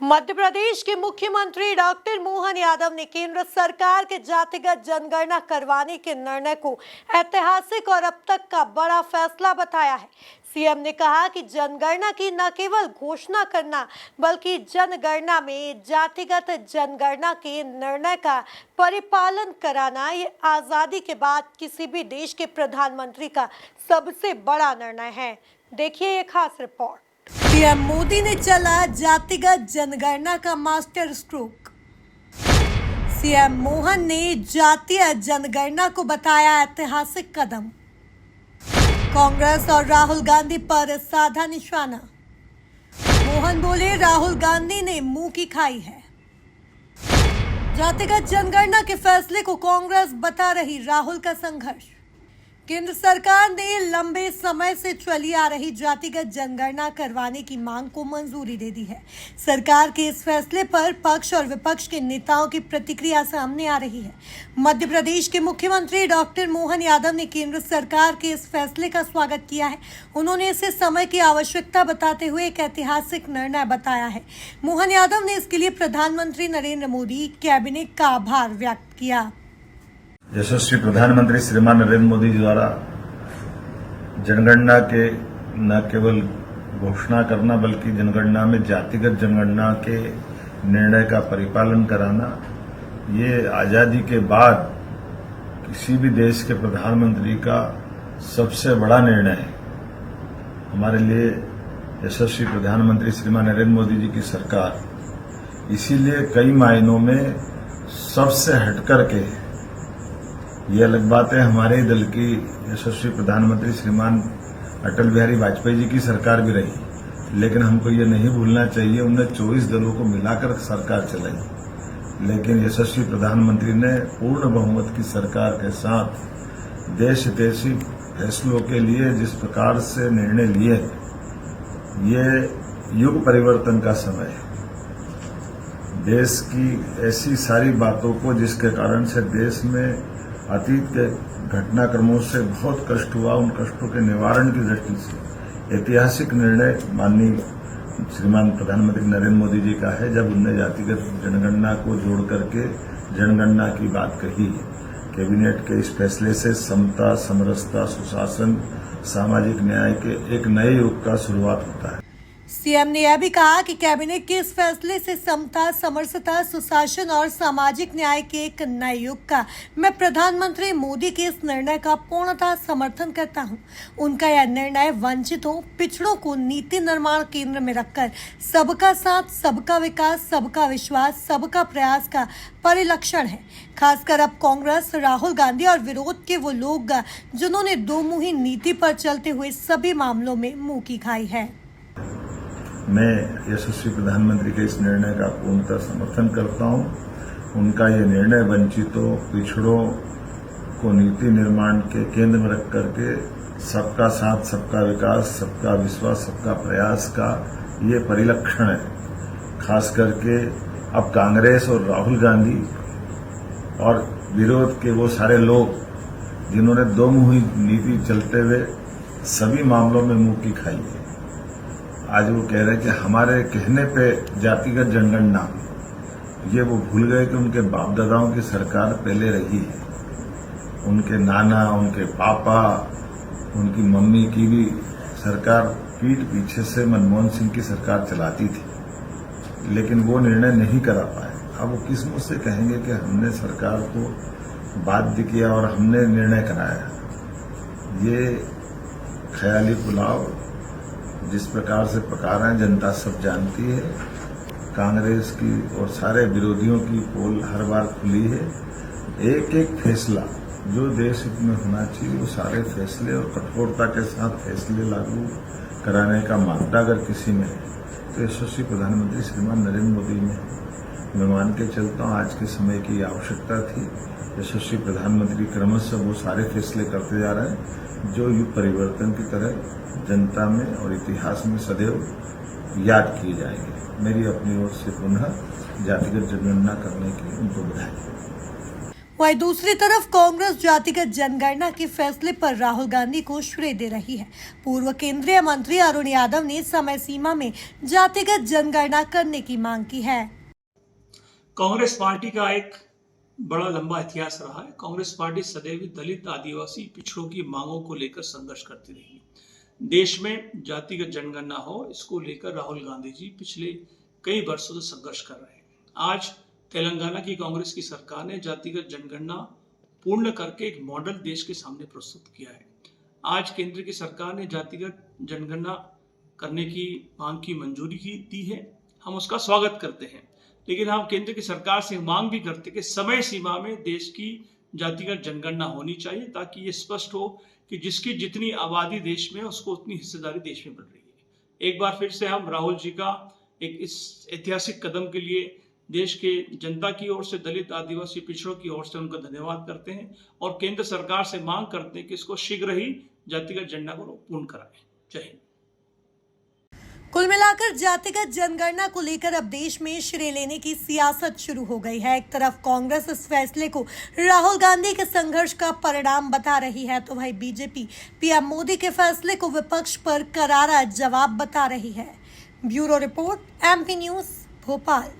मध्य प्रदेश के मुख्यमंत्री डॉक्टर मोहन यादव ने केंद्र सरकार के जातिगत जनगणना करवाने के निर्णय को ऐतिहासिक और अब तक का बड़ा फैसला बताया है। सीएम ने कहा कि जनगणना की न केवल घोषणा करना बल्कि जनगणना में जातिगत जनगणना के निर्णय का परिपालन कराना ये आजादी के बाद किसी भी देश के प्रधानमंत्री का सबसे बड़ा निर्णय है। देखिए ये खास रिपोर्ट। पीएम मोदी ने चला जातिगत जनगणना का मास्टर स्ट्रोक। सीएम मोहन ने जातीय जनगणना को बताया ऐतिहासिक कदम। कांग्रेस और राहुल गांधी पर साधा निशाना। मोहन बोले राहुल गांधी ने मुंह की खाई है। जातिगत जनगणना के फैसले को कांग्रेस बता रही राहुल का संघर्ष। केंद्र सरकार ने लंबे समय से चली आ रही जातिगत जनगणना करवाने की मांग को मंजूरी दे दी है। सरकार के इस फैसले पर पक्ष और विपक्ष के नेताओं की प्रतिक्रिया सामने आ रही है। मध्य प्रदेश के मुख्यमंत्री डॉक्टर मोहन यादव ने केंद्र सरकार के इस फैसले का स्वागत किया है। उन्होंने इसे समय की आवश्यकता बताते हुए एक ऐतिहासिक निर्णय बताया है। मोहन यादव ने इसके लिए प्रधानमंत्री नरेंद्र मोदी, कैबिनेट का आभार व्यक्त किया। यशस्वी प्रधानमंत्री श्रीमान नरेंद्र मोदी जी द्वारा जनगणना के न केवल घोषणा करना बल्कि जनगणना में जातिगत जनगणना के निर्णय का परिपालन कराना, ये आजादी के बाद किसी भी देश के प्रधानमंत्री का सबसे बड़ा निर्णय है। हमारे लिए यशस्वी प्रधानमंत्री श्रीमान नरेंद्र मोदी जी की सरकार इसीलिए कई मायनों में सबसे हटकर के, ये अलग बात है हमारे दल की यशस्वी प्रधानमंत्री श्रीमान अटल बिहारी वाजपेयी जी की सरकार भी रही, लेकिन हमको ये नहीं भूलना चाहिए उन्हें 24 दलों को मिलाकर सरकार चलाई, लेकिन यशस्वी प्रधानमंत्री ने पूर्ण बहुमत की सरकार के साथ देश हितैषी फैसलों के लिए जिस प्रकार से निर्णय लिए, ये युग परिवर्तन का समय है। देश की ऐसी सारी बातों को जिसके कारण से देश में अतीत के घटनाक्रमों से बहुत कष्ट हुआ, उन कष्टों के निवारण की दृष्टि से ऐतिहासिक निर्णय माननीय श्रीमान प्रधानमंत्री नरेंद्र मोदी जी का है, जब उनने जातिगत जनगणना को जोड़ करके जनगणना की बात कही। कैबिनेट के इस फैसले से समता, समरसता, सुशासन, सामाजिक न्याय के एक नए युग का शुरुआत होता है। सीएम ने यह भी कहा कि कैबिनेट के इस फैसले से समता, समरसता, सुशासन और सामाजिक न्याय के एक नए युग का मैं प्रधानमंत्री मोदी के इस निर्णय का पूर्णतः समर्थन करता हूं। उनका यह निर्णय वंचितों, पिछड़ों को नीति निर्माण केंद्र में रखकर सबका साथ, सबका विकास, सबका विश्वास, सबका प्रयास का परिलक्षण है। खासकर अब कांग्रेस, राहुल गांधी और विरोध के वो लोग जिन्होंने दो मुही नीति पर चलते हुए सभी मामलों में मुंह की खाई है। मैं यशस्वी प्रधानमंत्री के इस निर्णय का पूर्णतः समर्थन करता हूं। उनका ये निर्णय वंचितों, पिछड़ों को नीति निर्माण के केंद्र में रख करके सबका साथ, सबका विकास, सबका विश्वास, सबका प्रयास का ये परिलक्षण है। खास करके अब कांग्रेस और राहुल गांधी और विरोध के वो सारे लोग जिन्होंने दो मुही नीति चलते हुए सभी मामलों में मुंह की खाई है, आज वो कह रहे हैं कि हमारे कहने पे जातिगत जनगणना, ये वो भूल गए कि उनके बाप दादाओं की सरकार पहले रही है। उनके नाना, उनके पापा, उनकी मम्मी की भी सरकार पीठ पीछे से मनमोहन सिंह की सरकार चलाती थी, लेकिन वो निर्णय नहीं करा पाए। अब वो किस मुंह से कहेंगे कि हमने सरकार को बाध्य किया और हमने निर्णय कराया। ये ख्याली पुलाव जिस प्रकार से पका रहे हैं जनता सब जानती है। कांग्रेस की और सारे विरोधियों की पोल हर बार खुली है। एक एक फैसला जो देश हित में होना चाहिए वो सारे फैसले और कठोरता के साथ फैसले लागू कराने का मानता अगर किसी में है तो यशस्वी प्रधानमंत्री श्रीमान नरेंद्र मोदी में है। मैं मान के चलता हूँ आज के समय की आवश्यकता थी। यशस्वी प्रधानमंत्री क्रमशः वो सारे फैसले करते जा रहे हैं जो युग परिवर्तन की तरह जनता में और इतिहास में सदैव याद किए जाएंगे। मेरी अपनी ओर से पुनः जातिगत जनगणना करने की उनको बधाई। वहीं दूसरी तरफ कांग्रेस जातिगत जनगणना के फैसले पर राहुल गांधी को श्रेय दे रही है। पूर्व केंद्रीय मंत्री अरुण यादव ने समय सीमा में जातिगत जनगणना करने की मांग की है। कांग्रेस पार्टी का एक बड़ा लंबा इतिहास रहा है। कांग्रेस पार्टी सदैव दलित, आदिवासी, पिछड़ों की मांगों को लेकर संघर्ष करती रही। देश में जातिगत जनगणना हो, इसको लेकर राहुल गांधी जी पिछले कई वर्षों से संघर्ष कर रहे हैं। आज तेलंगाना की कांग्रेस की सरकार ने जातिगत जनगणना पूर्ण करके एक मॉडल देश के सामने प्रस्तुत किया है। आज केंद्र की सरकार ने जातिगत जनगणना करने की मांग की मंजूरी दी है। हम उसका स्वागत करते हैं, लेकिन हम केंद्र की सरकार से मांग भी करते कि समय सीमा में देश की जातिगत जनगणना होनी चाहिए, ताकि ये स्पष्ट हो कि जिसकी जितनी आबादी देश में है उसको उतनी हिस्सेदारी देश में मिल रही है। एक बार फिर से हम राहुल जी का एक इस ऐतिहासिक कदम के लिए देश के जनता की ओर से, दलित, आदिवासी, पिछड़ों की ओर से उनका धन्यवाद करते हैं और केंद्र सरकार से मांग करते हैं कि इसको शीघ्र ही जातिगत जनगणना को पूर्ण कराएं। जय हिंद। कुल मिलाकर जातिगत जनगणना को लेकर अब देश में श्रेय लेने की सियासत शुरू हो गई है। एक तरफ कांग्रेस इस फैसले को राहुल गांधी के संघर्ष का परिणाम बता रही है, तो वहीं बीजेपी पीएम मोदी के फैसले को विपक्ष पर करारा जवाब बता रही है। Bureau report, MP news, Bhopal.